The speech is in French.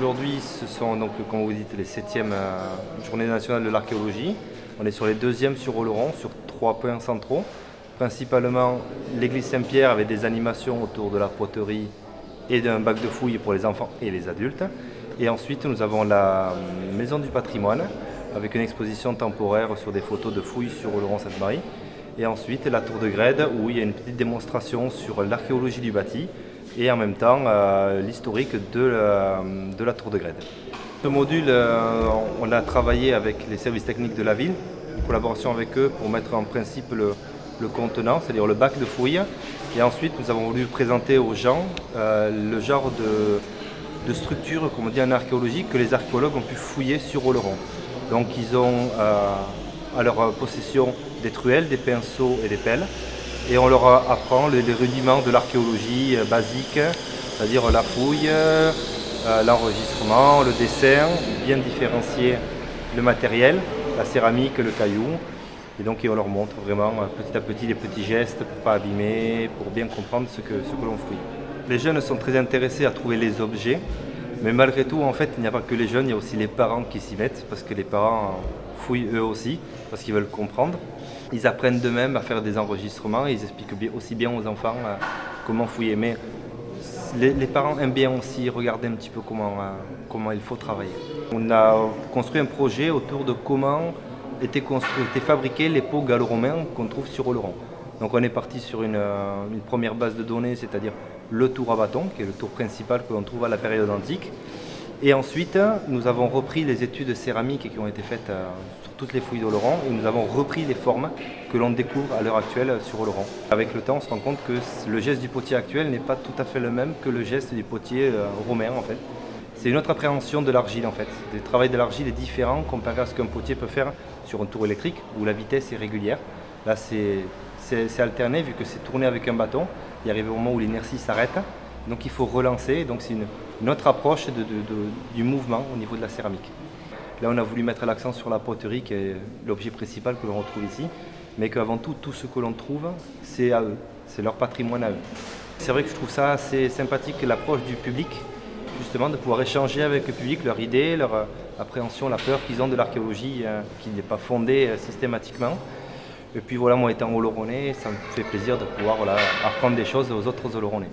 Aujourd'hui, ce sont donc, comme vous dites, les 7e Journées nationales de l'archéologie. On est sur les 2e sur Oloron, sur 3 points centraux. Principalement l'église Saint-Pierre avec des animations autour de la poterie et d'un bac de fouilles pour les enfants et les adultes. Et ensuite, nous avons la maison du patrimoine avec une exposition temporaire sur des photos de fouilles sur Oloron-Sainte-Marie. Et ensuite, la tour de Grède où il y a une petite démonstration sur l'archéologie du bâti et en même temps l'historique de la tour de Grède. Ce module, on a travaillé avec les services techniques de la ville, en collaboration avec eux pour mettre en principe le contenant, c'est-à-dire le bac de fouilles. Et ensuite, nous avons voulu présenter aux gens le genre de structure, comme on dit en archéologie, que les archéologues ont pu fouiller sur Oloron. Donc ils ont à leur possession des truelles, des pinceaux et des pelles. Et on leur apprend les rudiments de l'archéologie basique, c'est-à-dire la fouille, l'enregistrement, le dessin, bien différencier le matériel, la céramique, le caillou. Et donc on leur montre vraiment petit à petit les petits gestes pour ne pas abîmer, pour bien comprendre ce que l'on fouille. Les jeunes sont très intéressés à trouver les objets, mais malgré tout, en fait, il n'y a pas que les jeunes, il y a aussi les parents qui s'y mettent, parce que les parents fouillent eux aussi, parce qu'ils veulent comprendre. Ils apprennent d'eux-mêmes à faire des enregistrements et ils expliquent aussi bien aux enfants comment fouiller. Mais les parents aiment bien aussi regarder un petit peu comment il faut travailler. On a construit un projet autour de comment étaient fabriqués les pots gallo-romains qu'on trouve sur Oloron. Donc on est parti sur une première base de données, c'est-à-dire le tour à bâton, qui est le tour principal que l'on trouve à la période antique. Et ensuite, nous avons repris les études céramiques qui ont été faites sur toutes les fouilles d'Oloron et nous avons repris les formes que l'on découvre à l'heure actuelle sur Oloron. Avec le temps, on se rend compte que le geste du potier actuel n'est pas tout à fait le même que le geste du potier romain en fait. C'est une autre appréhension de l'argile en fait. Le travail de l'argile est différent comparé à ce qu'un potier peut faire sur un tour électrique où la vitesse est régulière. Là, c'est alterné vu que c'est tourné avec un bâton. Il arrive au moment où l'inertie s'arrête. Donc il faut relancer, donc c'est une autre approche du mouvement au niveau de la céramique. Là on a voulu mettre l'accent sur la poterie qui est l'objet principal que l'on retrouve ici, mais qu'avant tout ce que l'on trouve c'est à eux, c'est leur patrimoine à eux. C'est vrai que je trouve ça assez sympathique l'approche du public, justement de pouvoir échanger avec le public leurs idées, leur appréhension, la peur qu'ils ont de l'archéologie qui n'est pas fondée systématiquement. Et puis voilà, moi étant Oloronnais, ça me fait plaisir de pouvoir apprendre des choses aux autres Oloronnais.